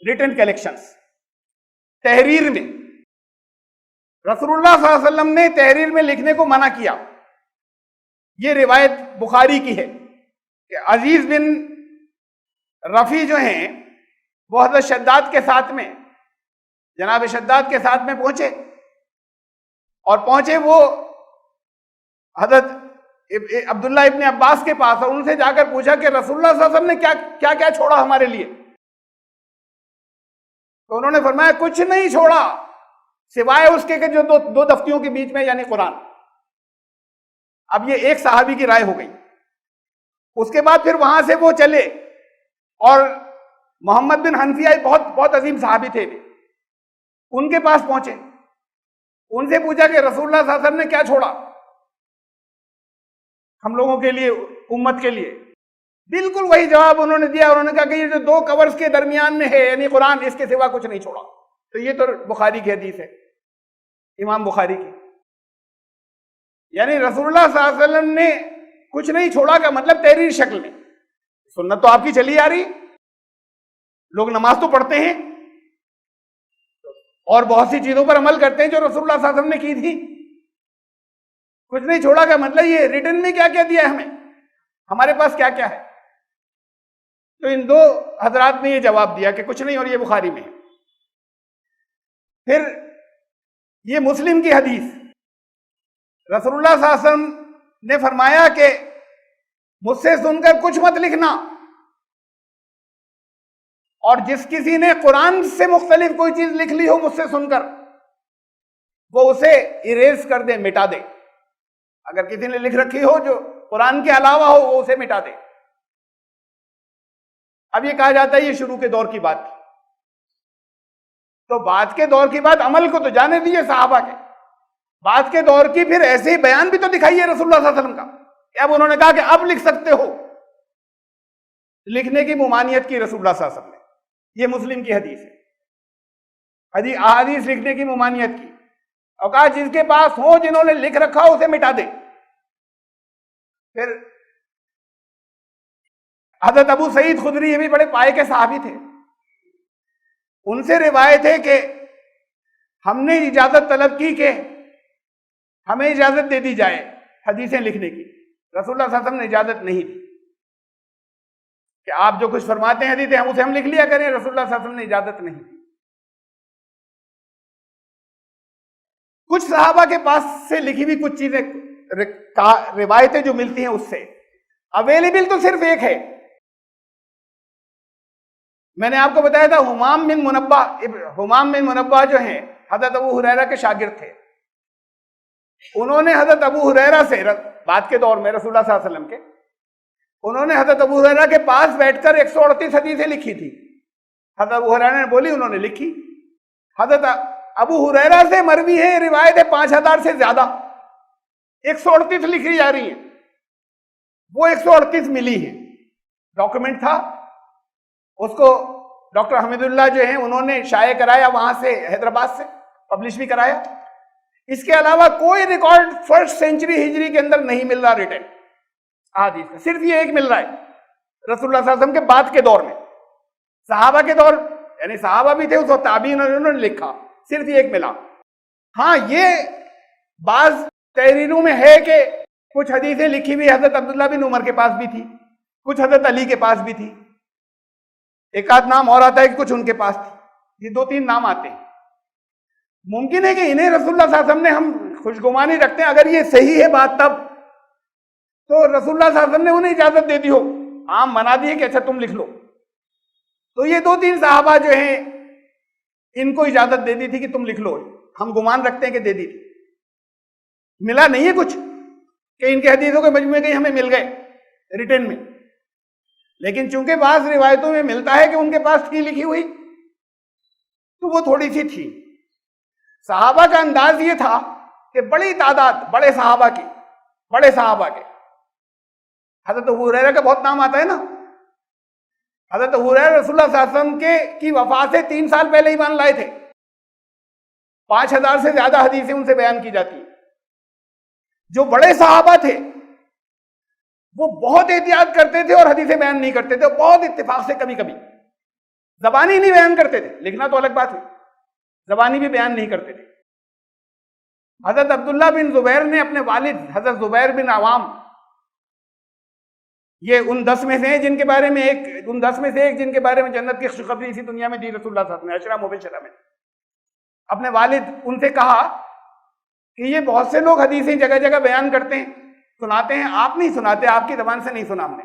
Return collections. تحریر میں رسول اللہ صلی اللہ علیہ وسلم نے تحریر میں لکھنے کو منع کیا. یہ روایت بخاری کی ہے کہ عزیز بن رفیع جو ہیں وہ حضرت شداد کے ساتھ میں، جناب شداد کے ساتھ میں پہنچے، اور پہنچے وہ حضرت عبداللہ ابن عباس کے پاس، اور ان سے جا کر پوچھا کہ رسول اللہ صلی اللہ علیہ وسلم نے کیا کیا چھوڑا ہمارے لیے. تو انہوں نے فرمایا کچھ نہیں چھوڑا سوائے اس کے کہ جو دو دفتیوں کے بیچ میں، یعنی قرآن. اب یہ ایک صحابی کی رائے ہو گئی. اس کے بعد پھر وہاں سے وہ چلے اور محمد بن حنفیہ بہت بہت عظیم صحابی تھے، ان کے پاس پہنچے، ان سے پوچھا کہ رسول اللہ صلی اللہ علیہ وسلم نے کیا چھوڑا ہم لوگوں کے لیے، امت کے لیے. بالکل وہی جواب انہوں نے دیا. انہوں نے کہا کہ یہ جو دو کورز کے درمیان میں ہے، یعنی قرآن، اس کے سوا کچھ نہیں چھوڑا. تو یہ تو بخاری کی حدیث ہے، امام بخاری کی. یعنی رسول اللہ صلی اللہ علیہ وسلم نے کچھ نہیں چھوڑا کا مطلب تحریر شکل میں. سنت تو آپ کی چلی آ رہی، لوگ نماز تو پڑھتے ہیں اور بہت سی چیزوں پر عمل کرتے ہیں جو رسول اللہ صلی اللہ علیہ وسلم نے کی تھی. کچھ نہیں چھوڑا کا مطلب یہ ریٹن میں کیا کیا دیا ہے ہمیں، ہمارے پاس کیا کیا ہے. تو ان دو حضرات نے یہ جواب دیا کہ کچھ نہیں، اور یہ بخاری میں ہے. پھر یہ مسلم کی حدیث، رسول اللہ صلی اللہ علیہ وسلم نے فرمایا کہ مجھ سے سن کر کچھ مت لکھنا، اور جس کسی نے قرآن سے مختلف کوئی چیز لکھ لی ہو مجھ سے سن کر، وہ اسے اریز کر دے، مٹا دے. اگر کسی نے لکھ رکھی ہو جو قرآن کے علاوہ ہو، وہ اسے مٹا دے. اب یہ کہا جاتا ہے یہ شروع کے دور کی بات تھی. تو بعد کے دور کی بات، عمل کو تو جانے دیجیے صحابہ کے، بعد کے دور کی پھر ایسے ہی بیان بھی تو دکھائیے رسول اللہ صلی اللہ علیہ وسلم کا کہ اب انہوں نے کہا کہ اب لکھ سکتے ہو. لکھنے کی ممانعت کی رسول اللہ صلی اللہ علیہ وسلم نے. یہ مسلم کی حدیث ہے، احادیث لکھنے کی ممانعت کی، اور کہا جس کے پاس ہو، جنہوں نے لکھ رکھا ہو، اسے مٹا دے. پھر حضرت ابو سعید خدری، یہ بھی بڑے پائے کے صحابی تھے، ان سے روایت ہے کہ ہم نے اجازت طلب کی کہ ہمیں اجازت دے دی جائے حدیثیں لکھنے کی. رسول اللہ صلی اللہ علیہ وسلم نے اجازت نہیں دی کہ آپ جو کچھ فرماتے ہیں حدیثیں اسے ہم لکھ لیا کریں. رسول اللہ صلی اللہ علیہ وسلم نے اجازت نہیں دی. کچھ صحابہ کے پاس سے لکھی ہوئی کچھ چیزیں، روایتیں جو ملتی ہیں اس سے اویلیبل تو صرف ایک ہے. میں نے آپ کو بتایا تھا حمام بن منبہ جو ہیں حضرت ابو ہریرہ کے شاگرد تھے. انہوں نے حضرت ابو ہریرہ سے، بعد کے دور میں رسول اللہ صلی اللہ علیہ وسلم کے، انہوں نے حضرت ابو ہریرہ کے پاس بیٹھ کر 138 حدیثیں لکھی تھی. حضرت ابو ہریرہ نے بولی، انہوں نے لکھی. حضرت ابو ہریرہ سے مروی ہے روایت ہے 5000 سے زیادہ، 138 لکھی جا رہی ہیں. وہ 138 ملی ہیں، ڈاکومنٹ تھا. اس کو ڈاکٹر حمید اللہ جو ہیں انہوں نے شائع کرایا وہاں سے، حیدرآباد سے پبلش بھی کرایا. اس کے علاوہ کوئی ریکارڈ فرسٹ سینچری ہجری کے اندر نہیں مل رہا ریٹن حدیث کا. صرف یہ ایک مل رہا ہے رسول اللہ صلی اللہ علیہ وسلم کے بعد کے دور میں. صحابہ کے دور، یعنی صحابہ بھی تھے اس وقت، تابعین، انہوں نے لکھا، صرف یہ ایک ملا. ہاں یہ بعض تحریروں میں ہے کہ کچھ حدیثیں لکھی ہوئی حضرت عبداللہ بن عمر کے پاس بھی تھی، کچھ حضرت علی کے پاس بھی تھی. ایک آدھ نام اور آتا ہے کہ کچھ ان کے پاس تھی. یہ 2-3 نام آتے ہیں. ممکن ہے کہ انہیں رسول اللہ صلی اللہ علیہ وسلم نے، ہم خوشگمانی رکھتے ہیں اگر یہ صحیح ہے بات، تب تو رسول اللہ صلی اللہ علیہ وسلم نے انہیں اجازت دے دی ہو، عام بنا دی ہے کہ اچھا تم لکھ لو. تو یہ 2-3 صحابہ جو ہیں ان کو اجازت دے دی تھی کہ تم لکھ لو. ہم گمان رکھتے ہیں کہ دے دی تھی. ملا نہیں ہے کچھ کہ ان کے حدیثوں کے مجموعے کہیں ہمیں مل گئے ریٹن میں. لیکن چونکہ بعض روایتوں میں ملتا ہے کہ ان کے پاس تھی لکھی ہوئی، تو وہ تھوڑی سی تھی. صحابہ کا انداز یہ تھا کہ بڑی تعداد، بڑے صحابہ کے، حضرت ابو ہریرہ کا بہت نام آتا ہے نا. حضرت ابو ہریرہ رسول اللہ صلی اللہ علیہ وسلم کی وفات سے 3 سال پہلے ایمان لائے تھے. 5000 سے زیادہ حدیثیں ان سے بیان کی جاتی ہیں. جو بڑے صحابہ تھے وہ بہت احتیاط کرتے تھے اور حدیثیں بیان نہیں کرتے تھے، بہت اتفاق سے کبھی کبھی. زبانی نہیں بیان کرتے تھے، لکھنا تو الگ بات ہوئی، زبانی بھی بیان نہیں کرتے تھے۔ حضرت عبداللہ بن زبیر نے اپنے والد حضرت زبیر بن عوام، یہ ان 10 میں سے ہیں جن کے بارے میں ایک جن کے بارے میں جنت کی خوشخبری اسی دنیا میں دی رسول اللہ صلی اللہ علیہ وسلم نے، عشرہ مبشرہ میں، اپنے والد ان سے کہا کہ یہ بہت سے لوگ حدیثیں جگہ جگہ بیان کرتے ہیں، سناتے ہیں، آپ نہیں سناتے، آپ کی زبان سے نہیں سنا ہم نے۔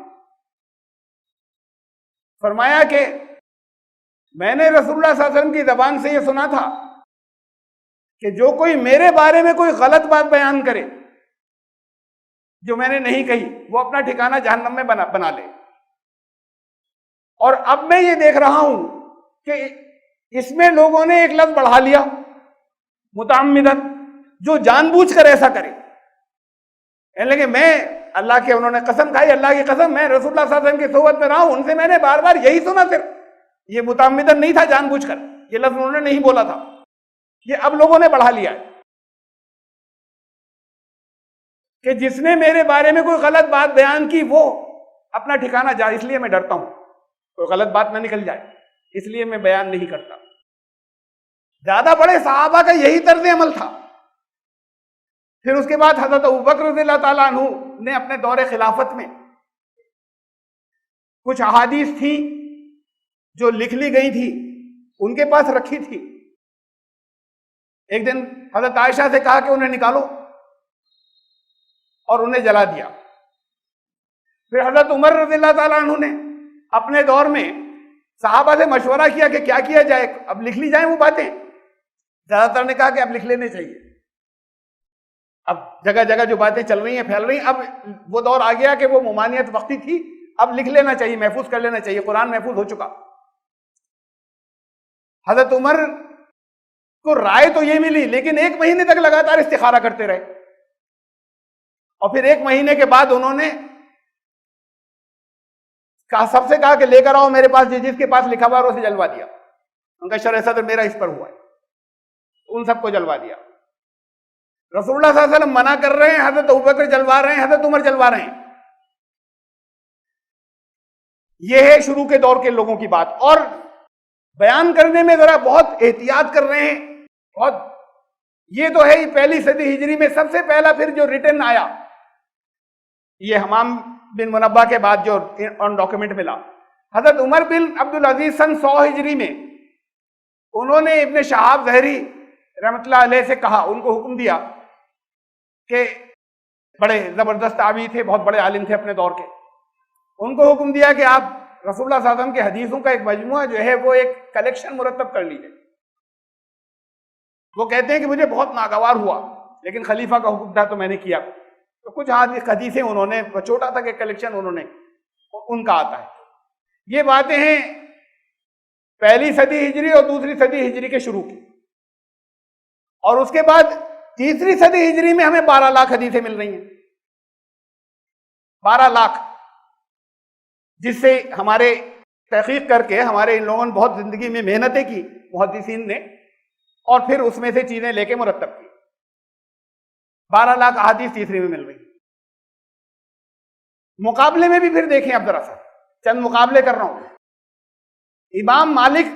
فرمایا کہ میں نے رسول اللہ صلی اللہ علیہ وسلم کی زبان سے یہ سنا تھا کہ جو کوئی میرے بارے میں کوئی غلط بات بیان کرے جو میں نے نہیں کہی، وہ اپنا ٹھکانہ جہنم میں بنا لے۔ اور اب میں یہ دیکھ رہا ہوں کہ اس میں لوگوں نے ایک لفظ بڑھا لیا، متعمدن، جو جان بوجھ کر ایسا کرے، یعنی کہ میں اللہ کے، انہوں نے قسم کھائی، اللہ کی قسم میں رسول اللہ صلی اللہ علیہ وسلم کی صحبت میں رہا ہوں، ان سے میں نے بار بار یہی سنا، صرف یہ متعمدن نہیں تھا، جان بوجھ کر یہ لفظ انہوں نے نہیں بولا تھا، یہ اب لوگوں نے بڑھا لیا ہے کہ جس نے میرے بارے میں کوئی غلط بات بیان کی وہ اپنا ٹھکانہ جا، اس لیے میں ڈرتا ہوں کوئی غلط بات نہ نکل جائے، اس لیے میں بیان نہیں کرتا۔ زیادہ بڑے صحابہ کا یہی طرز عمل تھا۔ پھر اس کے بعد حضرت ابوبکر رضی اللہ تعالیٰ عنہ نے اپنے دور خلافت میں کچھ احادیث تھیں جو لکھ لی گئی تھی، ان کے پاس رکھی تھی۔ ایک دن حضرت عائشہ سے کہا کہ انہیں نکالو، اور انہیں جلا دیا۔ پھر حضرت عمر رضی اللہ تعالیٰ عنہ نے اپنے دور میں صحابہ سے مشورہ کیا کہ کیا کیا جائے، اب لکھ لی جائیں وہ باتیں؟ زیادہ تر نے کہا کہ اب لکھ لینے چاہیے، اب جگہ جگہ جو باتیں چل رہی ہیں، پھیل رہی ہیں، اب وہ دور آ گیا کہ وہ ممانعت وقتی تھی، اب لکھ لینا چاہیے، محفوظ کر لینا چاہیے، قرآن محفوظ ہو چکا۔ حضرت عمر کو رائے تو یہ ملی، لیکن 1 مہینے تک لگاتار استخارہ کرتے رہے، اور پھر 1 مہینے کے بعد انہوں نے سب سے کہا کہ لے کر آؤ میرے پاس، جس کے پاس لکھا ہوا ہے اسے جلوا دیا۔ ان کا شرح صدر میرا اس پر ہوا ہے، ان سب کو جلوا دیا۔ رسول اللہ صلی اللہ علیہ وسلم منع کر رہے ہیں، حضرت ابوبکر جلوا رہے ہیں، حضرت عمر جلوا رہے ہیں۔ یہ ہے شروع کے دور کے لوگوں کی بات، اور بیان کرنے میں ذرا بہت احتیاط کر رہے ہیں، بہت۔ یہ تو ہے ہی 1 صدی ہجری میں سب سے پہلا پھر جو ریٹن آیا، یہ حمام بن منبہ کے بعد جو آن ڈاکومنٹ ملا، حضرت عمر بن عبدالعزیز سن 100 ہجری میں انہوں نے ابن شہاب ظہری رحمۃ اللہ علیہ سے کہا، ان کو حکم دیا کہ بڑے زبردست تابعی تھے، بہت بڑے عالم تھے اپنے دور کے، ان کو حکم دیا کہ آپ رسول اللہ صلی اللہ علیہ وسلم کے حدیثوں کا ایک مجموعہ جو ہے وہ ایک کلیکشن مرتب کر لیجیے۔ وہ کہتے ہیں کہ مجھے بہت ناگوار ہوا، لیکن خلیفہ کا حکم تھا تو میں نے کیا، تو کچھ حدیثیں انہوں نے، چھوٹا تھا کہ کلیکشن انہوں نے، ان کا آتا ہے۔ یہ باتیں ہیں 1 صدی ہجری اور 2 صدی ہجری کے شروع کی، اور اس کے بعد 3 صدی ہجری میں ہمیں 12 لاکھ حدیثیں مل رہی ہیں، 12 لاکھ، جس سے ہمارے تحقیق کر کے ہمارے ان لوگوں نے بہت زندگی میں محنتیں کی محدثین نے، اور پھر اس میں سے چیزیں لے کے مرتب کی۔ 12 لاکھ احادیث تیسری میں مل رہی ہیں۔ مقابلے میں بھی پھر دیکھیں، اب ذرا سا چند مقابلے کر رہا ہوں۔ امام مالک،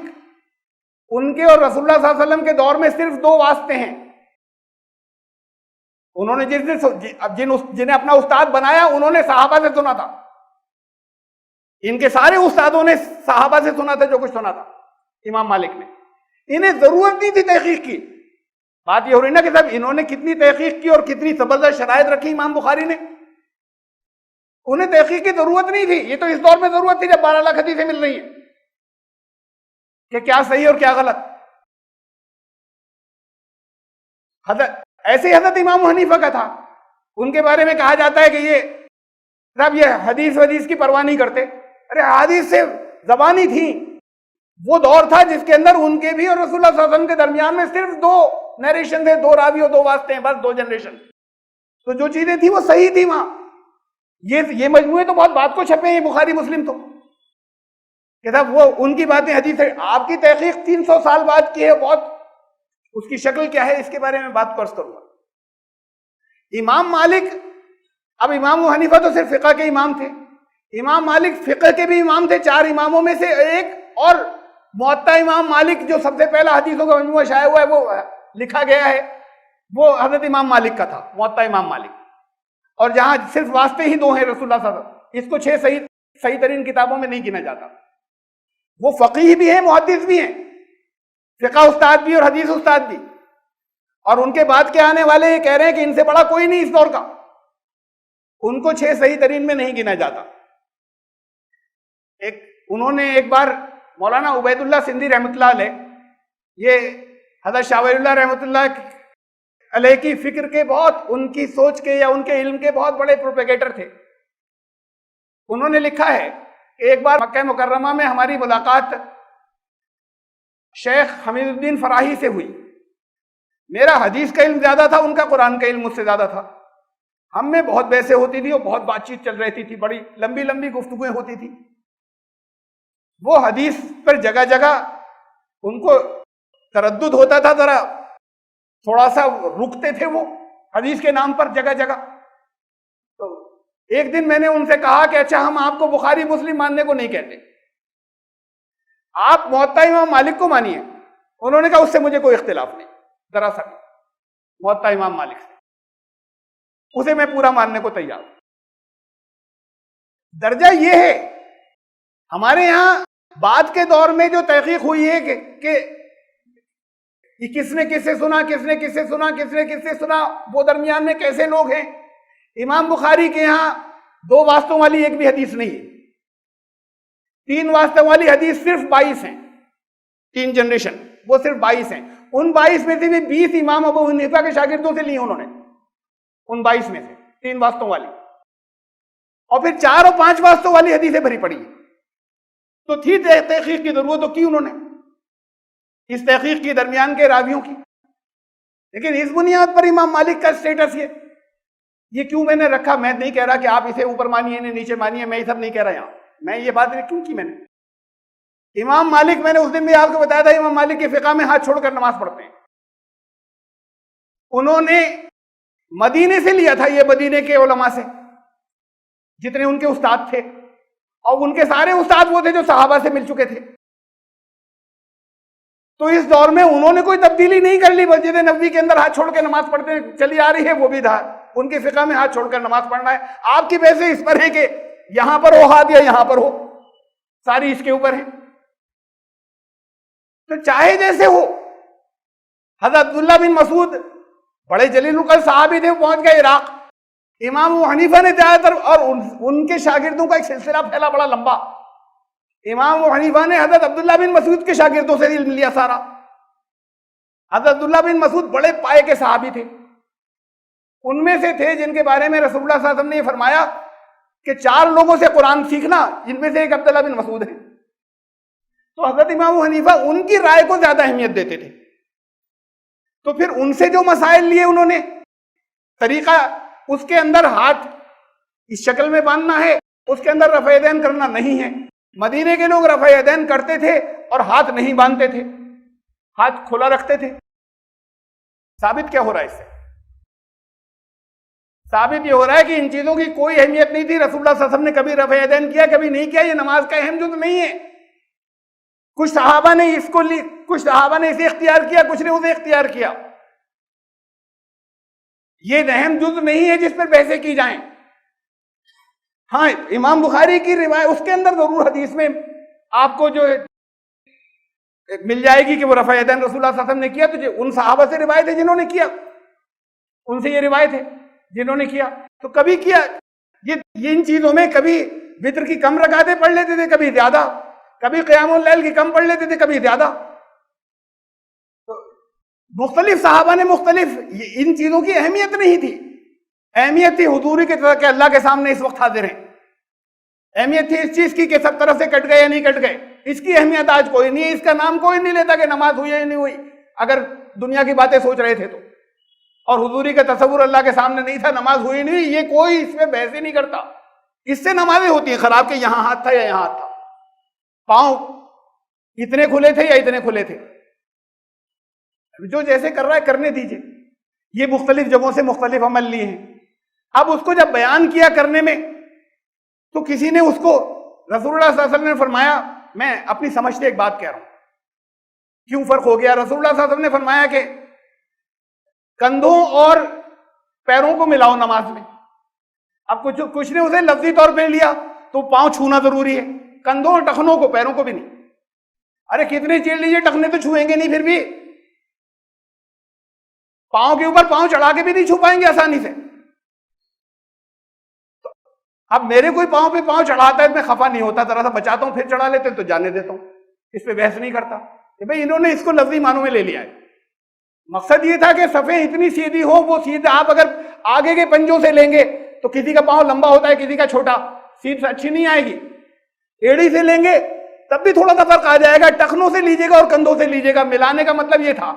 ان کے اور رسول اللہ صلی اللہ علیہ وسلم کے دور میں صرف 2 واسطے ہیں۔ انہوں نے جنہیں اپنا استاد بنایا، انہوں نے صحابہ سے سنا تھا، ان کے سارے استادوں نے صحابہ سے سنا تھا جو کچھ سنا تھا۔ امام مالک نے، انہیں ضرورت نہیں تھی تحقیق کی۔ بات یہ ہو رہی نا کہ صاحب انہوں نے کتنی تحقیق کی اور کتنی زبردست شرائط رکھی امام بخاری نے، انہیں تحقیق کی ضرورت نہیں تھی۔ یہ تو اس دور میں ضرورت تھی جب 12 لاکھ حدیثیں مل رہی ہیں کہ کیا صحیح اور کیا غلط۔ ایسے ہی حضرت امام حنیفہ کا تھا، ان کے بارے میں کہا جاتا ہے کہ یہ حدیث کی پرواہ نہیں کرتے۔ ارے حدیث سے زبانی تھی، وہ دور تھا جس کے اندر ان کے بھی اور رسول اللہ صلی اللہ علیہ وسلم کے درمیان میں صرف 2 نیریشن تھے، 2 راوی اور 2 واسطے ہیں، بس 2 جنریشن۔ تو جو چیزیں تھیں وہ صحیح تھی وہاں۔ یہ مجموعے تو بہت بات کو چھپے ہیں، بخاری مسلم تو کہ صاحب وہ ان کی باتیں حدیث ہے۔ آپ کی تحقیق 300 سال بعد کی ہے، بہت اس کی شکل کیا ہے اس کے بارے میں بات عرض کروں گا۔ امام مالک، اب امام حنیفہ تو صرف فقہ کے امام تھے، امام مالک فقہ کے بھی امام تھے، 4 اماموں میں سے ایک، اور موطا امام مالک جو سب سے پہلا حدیثوں کا مجموعہ شائع ہوا ہے وہ لکھا گیا ہے وہ حضرت امام مالک کا تھا، موطا امام مالک، اور جہاں صرف واسطے ہی 2 ہیں رسول اللہ صلی اللہ علیہ وسلم، اس کو 6 صحیح ترین کتابوں میں نہیں گنا جاتا۔ وہ فقیہ بھی ہیں، محدث بھی ہیں، فقہ استاد بھی اور حدیث استاد بھی، اور ان کے بعد کے آنے والے یہ کہہ رہے ہیں کہ ان سے بڑا کوئی نہیں اس دور کا، ان کو 6 صحیح ترین میں نہیں گنا جاتا۔ انہوں نے ایک بار مولانا عبید اللہ سندھی رحمۃ اللہ علیہ، یہ حضرت شاہ ولی اللہ رحمۃ اللہ علیہ کی فکر کے بہت، ان کی سوچ کے یا ان کے علم کے بہت بڑے پروپیگیٹر تھے۔ انہوں نے لکھا ہے کہ ایک بار مکہ مکرمہ میں ہماری ملاقات شیخ حمید الدین فراہی سے ہوئی۔ میرا حدیث کا علم زیادہ تھا، ان کا قرآن کا علم مجھ سے زیادہ تھا۔ ہم میں بہت بحثیں ہوتی تھی اور بہت بات چیت چل رہی تھی، بڑی لمبی لمبی گفتگویں ہوتی تھی۔ وہ حدیث پر جگہ جگہ ان کو تردد ہوتا تھا، ذرا تھوڑا سا رکتے تھے وہ حدیث کے نام پر جگہ جگہ۔ تو ایک دن میں نے ان سے کہا کہ اچھا ہم آپ کو بخاری مسلم ماننے کو نہیں کہتے، آپ موطا امام مالک کو مانیے۔ انہوں نے کہا اس سے مجھے کوئی اختلاف نہیں، دراصل موطا امام مالک سے اسے میں پورا ماننے کو تیار ہوں۔ درجہ یہ ہے ہمارے یہاں بعد کے دور میں جو تحقیق ہوئی ہے کہ کس نے کس سے سنا، کس نے کس سے سنا، کس نے کس سے سنا، وہ درمیان میں کیسے لوگ ہیں۔ امام بخاری کے یہاں 2 واسطوں والی ایک بھی حدیث نہیں ہے، 3 واسطوں والی حدیث صرف 22 ہیں، 3 جنریشن وہ صرف 22 ہیں۔ ان 22 میں سے بھی 20 امام ابو حنیفہ کے شاگردوں سے لی انہوں نے، ان 22 میں سے 3 واسطوں والی، اور پھر 4 اور 5 واسطوں والی حدیثیں بھری پڑی ہیں۔ تو تھی تحقیق کی ضرورت تو کی انہوں نے، اس تحقیق کی درمیان کے راویوں کی، لیکن اس بنیاد پر امام مالک کا سٹیٹس یہ کیوں میں نے رکھا؟ میں نہیں کہہ رہا کہ آپ اسے اوپر مانیے انہیں نیچے مانیے، میں یہ سب نہیں کہہ رہا یہاں۔ میں یہ بات کیوں کی میں نے؟ امام مالک، میں نے اس دن بھی آپ کو بتایا تھا، امام مالک کے فقہ میں ہاتھ چھوڑ کر نماز پڑھتے ہیں۔ انہوں نے مدینے سے لیا تھا، یہ مدینے کے علماء سے جتنے ان کے استاد تھے، اور ان کے سارے استاد وہ تھے جو صحابہ سے مل چکے تھے۔ تو اس دور میں انہوں نے کوئی تبدیلی نہیں کر لی، مسجد نبوی کے اندر ہاتھ چھوڑ کے نماز پڑھتے چلی آ رہی ہے، وہ بھی تھا ان کے فقہ میں ہاتھ چھوڑ کر نماز پڑھنا ہے۔ آپ کی بحث اس پر ہے کہ یہاں پر ہو ہاتھ یا یہاں پر ہو، ساری اس کے اوپر ہے۔ تو چاہے جیسے ہو، حضرت عبداللہ بن مسعود بڑے جلیل القدر صحابی تھے، وہ پہنچ گئے عراق۔ امام ابو حنیفہ نے زیادہ تر، اور ان کے شاگردوں کا ایک سلسلہ پھیلا بڑا لمبا، امام ابو حنیفہ نے حضرت عبداللہ بن مسعود کے شاگردوں سے علم لیا سارا۔ حضرت عبداللہ بن مسعود بڑے پائے کے صحابی تھے، ان میں سے تھے جن کے بارے میں رسول اللہ صلی اللہ علیہ وسلم نے یہ فرمایا کہ 4 لوگوں سے قرآن سیکھنا، جن میں سے ایک عبداللہ بن مسعود ہے۔ تو حضرت امام ابو حنیفہ ان کی رائے کو زیادہ اہمیت دیتے تھے۔ تو پھر ان سے جو مسائل لیے انہوں نے، طریقہ اس کے اندر ہاتھ اس شکل میں باندھنا ہے، اس کے اندر رفع یدین کرنا نہیں ہے۔ مدینے کے لوگ رفع یدین کرتے تھے اور ہاتھ نہیں باندھتے تھے، ہاتھ کھلا رکھتے تھے۔ ثابت کیا ہو رہا ہے اس سے؟ ثابت یہ ہو رہا ہے کہ ان چیزوں کی کوئی اہمیت نہیں تھی، رسول اللہ صلی اللہ علیہ وسلم نے کبھی رفع یدین کیا، کبھی نہیں کیا، یہ نماز کا اہم جز نہیں ہے۔ کچھ صحابہ نے اس کو کچھ صحابہ نے اسے اختیار کیا، کچھ نے اسے اختیار کیا۔ یہ اہم جز نہیں ہے جس پر بحثیں کی جائیں۔ ہاں، امام بخاری کی روایت، اس کے اندر ضرور حدیث میں آپ کو جو مل جائے گی کہ وہ رفع یدین رسول اللہ صلی اللہ علیہ وسلم نے کیا، تو ان صحابہ سے روایت ہے جنہوں نے کیا، ان سے یہ روایت ہے جنہوں نے کیا۔ تو کبھی کیا، یہ ان چیزوں میں کبھی وتر کی کم رکعتیں پڑھ لیتے تھے، کبھی زیادہ، کبھی قیام اللیل کی کم پڑھ لیتے تھے، کبھی زیادہ۔ تو مختلف صحابہ نے مختلف، ان چیزوں کی اہمیت نہیں تھی۔ اہمیت تھی حضوری کے طرح کہ اللہ کے سامنے اس وقت حاضر ہیں، اہمیت تھی اس چیز کی کہ سب طرف سے کٹ گئے یا نہیں کٹ گئے۔ اس کی اہمیت آج کوئی نہیں ہے، اس کا نام کوئی نہیں لیتا کہ نماز ہوئی یا نہیں ہوئی، اگر دنیا کی باتیں سوچ رہے تھے تو، اور حضوری کا تصور اللہ کے سامنے نہیں تھا، نماز ہوئی نہیں ہوئی، یہ کوئی اس میں بحث ہی نہیں کرتا۔ اس سے نمازیں ہوتی ہیں خراب کہ یہاں ہاتھ تھا یا یہاں ہاتھ تھا، پاؤں اتنے کھلے تھے یا اتنے کھلے تھے۔ جو جیسے کر رہا ہے کرنے دیجئے، یہ مختلف جگہوں سے مختلف عمل لیے ہیں۔ اب اس کو جب بیان کیا کرنے میں، تو کسی نے اس کو، رسول اللہ صلی اللہ علیہ وسلم نے فرمایا، میں اپنی سمجھ سے ایک بات کہہ رہا ہوں، کیوں فرق ہو گیا؟ رسول اللہ صلی اللہ علیہ وسلم نے فرمایا کہ کندھوں اور پیروں کو ملاؤ نماز میں. اب کچھ نے اسے لفظی طور پہ لیا تو پاؤں چھونا ضروری ہے، کندھوں اور ٹخنوں کو، پیروں کو بھی نہیں. ارے کتنے چیڑ لیجیے، ٹخنے تو چھوئیں گے نہیں، پھر بھی پاؤں کے اوپر پاؤں چڑھا کے بھی نہیں چھو پائیں گے آسانی سے. اب میرے کوئی پاؤں پہ پاؤں چڑھاتا ہے میں خفا نہیں ہوتا، ذرا سا بچاتا ہوں، پھر چڑھا لیتے تو جانے دیتا ہوں، اس پہ بحث نہیں کرتا کہ بھئی انہوں نے اس کو لفظی معنوں میں لے لیا ہے. مقصد یہ تھا کہ صفیں اتنی سیدھی ہو، وہ سیدھے آپ اگر آگے کے پنجوں سے لیں گے تو کسی کا پاؤں لمبا ہوتا ہے، کسی کا چھوٹا، سیدھ اچھی نہیں آئے گی. ایڑی سے لیں گے تب بھی تھوڑا سا فرق آ جائے گا، ٹخنوں سے لیجیے گا اور کندھوں سے لیجیے گا. ملانے کا مطلب یہ تھا،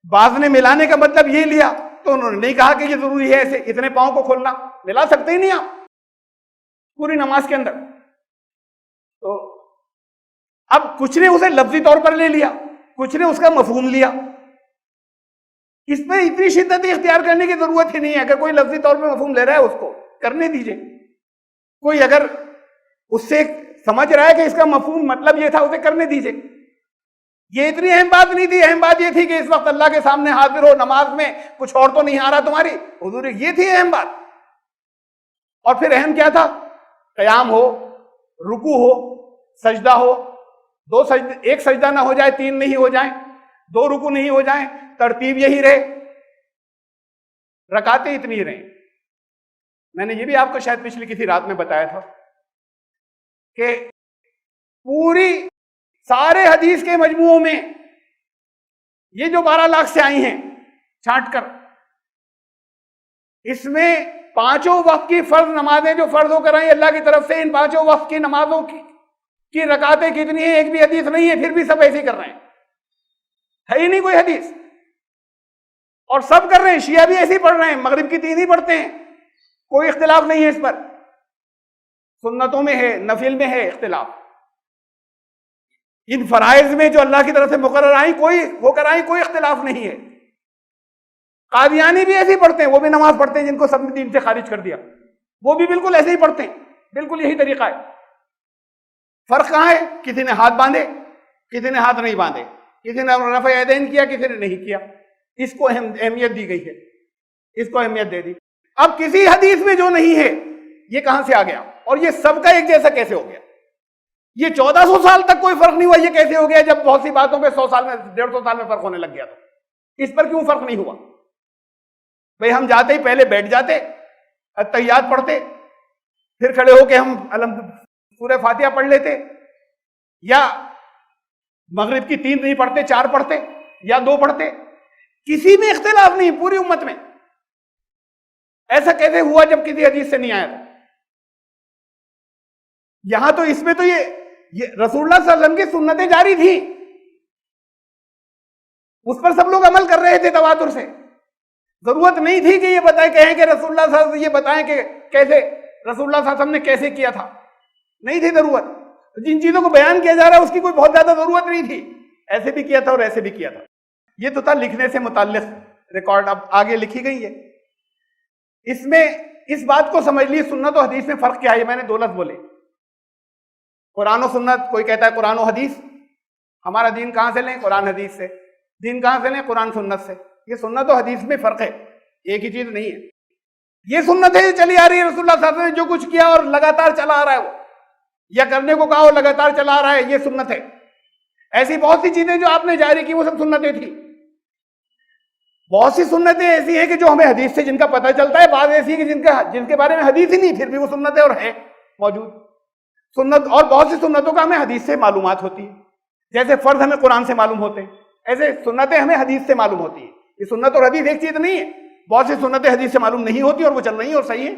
بعض نے ملانے کا مطلب یہ لیا تو انہوں نے نہیں کہا کہ یہ ضروری ہے ایسے اتنے پاؤں کو کھولنا، ملا سکتے ہی نہیں آپ پوری نماز کے اندر. تو اب کچھ نے اسے لفظی طور پر لے لیا، کچھ نے اس کا مفہوم لیا. اس میں اتنی شدت اختیار کرنے کی ضرورت ہی نہیں ہے. اگر کوئی لفظی طور پہ مفہوم لے رہا ہے اس کو کرنے دیجئے. کوئی اگر اس سے سمجھ رہا ہے کہ اس کا مفہوم مطلب یہ تھا، اسے کرنے دیجئے. یہ اتنی اہم بات نہیں تھی. اہم بات یہ تھی کہ اس وقت اللہ کے سامنے حاضر ہو، نماز میں کچھ اور تو نہیں آ رہا تمہاری حضور، یہ تھی اہم بات. اور پھر اہم کیا تھا؟ قیام ہو، رکوع ہو، سجدہ ہو. دو سجدہ، ایک سجدہ نہ ہو جائے، تین نہیں ہو جائیں، دو رکوع نہیں ہو جائیں، ترتیب یہی رہے، رکعتیں اتنی ہی رہیں. میں نے یہ بھی آپ کو شاید پچھلی کسی رات میں بتایا تھا کہ پوری سارے حدیث کے مجموعوں میں یہ جو 12 لاکھ سے آئی ہیں چھانٹ کر، اس میں 5 وقت کی فرض نمازیں جو فرض ہو کر آئی اللہ کی طرف سے، ان 5 وقت کی نمازوں کی رکعتیں کتنی ہیں؟ ایک بھی حدیث نہیں ہے. پھر بھی سب ایسے ہی کر رہے ہیں، ہے ہی نہیں کوئی حدیث، اور سب کر رہے ہیں. شیعہ بھی ایسے ہی پڑھ رہے ہیں، مغرب کی 3 ہی پڑھتے ہیں، کوئی اختلاف نہیں ہے اس پر. سنتوں میں ہے، نفل میں ہے اختلاف. ان فرائض میں جو اللہ کی طرف سے مقرر آئی کوئی اختلاف نہیں ہے. قادیانی بھی ایسے ہی پڑھتے ہیں، وہ بھی نماز پڑھتے ہیں جن کو سب نے دین سے خارج کر دیا، وہ بھی بالکل ایسے ہی پڑھتے ہیں، بالکل یہی طریقہ ہے. فرق کہاں ہے؟ کسی نے ہاتھ باندھے، کسی نے ہاتھ نہیں باندھے، کسی نے رفع یدین کیا، کسی نے نہیں کیا. اس کو اہمیت دی گئی ہے، اس کو اہمیت دے دی. اب کسی حدیث میں جو نہیں ہے یہ کہاں سے آ گیا؟ اور یہ سب کا ایک جیسا کیسے ہو گیا؟ یہ 1400 سال تک کوئی فرق نہیں ہوا، یہ کیسے ہو گیا جب بہت سی باتوں پہ 100 سال میں 150 سال میں فرق ہونے لگ گیا؟ تو اس پر کیوں فرق نہیں ہوا؟ بھئی ہم جاتے ہی پہلے بیٹھ جاتے، اتحیات پڑھتے، پھر کھڑے ہو کے ہم سورہ فاتحہ پڑھ لیتے، یا مغرب کی 3 نہیں پڑھتے، 4 پڑھتے یا 2 پڑھتے. کسی میں اختلاف نہیں پوری امت میں. ایسا کیسے ہوا جب کسی حدیث سے نہیں آیا تھا؟ یہاں تو اس میں تو یہ رسول اللہ صلی اللہ علیہ وسلم کی سنتیں جاری تھی، اس پر سب لوگ عمل کر رہے تھے تواتر سے. ضرورت نہیں تھی کہ یہ بتائیں، کہیں کہ رسول اللہ صلی اللہ علیہ وسلم یہ بتائیں کہ کیسے رسول اللہ صلی اللہ علیہ وسلم نے کیسے کیا تھا. نہیں تھی ضرورت. جن چیزوں کو بیان کیا جا رہا ہے اس کی کوئی بہت زیادہ ضرورت نہیں تھی. ایسے بھی کیا تھا اور ایسے بھی کیا تھا. یہ تو تھا لکھنے سے متعلق ریکارڈ. اب آگے لکھی گئی ہے. اس میں اس بات کو سمجھ لیے سنت و حدیث میں فرق کیا ہے. میں نے 2 لفظ بولے، قرآن و سنت. کوئی کہتا ہے قرآن و حدیث. ہمارا دین کہاں سے لیں؟ قرآن حدیث سے. دین کہاں سے لیں؟ قرآن سنت سے. یہ سنت و حدیث میں فرق ہے، ایک ہی چیز نہیں ہے. یہ سنت ہے، چلی آ رہی ہے. رسول اللہ صلی اللہ علیہ وسلم نے جو کچھ کیا اور لگاتار چلا آ رہا ہے، وہ یا کرنے کو کہا اور لگاتار چلا آ رہا ہے، یہ سنت ہے. ایسی بہت سی چیزیں جو آپ نے جاری کی وہ سب سنتیں تھی. بہت سی سنتیں ایسی ہیں کہ جو ہمیں حدیث سے جن کا پتہ چلتا ہے، بعض ایسی ہیں کہ جن کے بارے میں حدیث ہی نہیں، پھر بھی وہ سنتیں اور ہے موجود سنت. اور بہت سی سنتوں کا ہمیں حدیث سے معلومات ہوتی ہے. جیسے فرض ہمیں قرآن سے معلوم ہوتے ہیں، ایسے سنتیں ہمیں حدیث سے معلوم ہوتی ہیں. یہ سنت اور حدیث ایک چیز نہیں ہے. بہت سی سنتیں حدیث سے معلوم نہیں ہوتی اور وہ چل رہی ہیں اور صحیح ہے.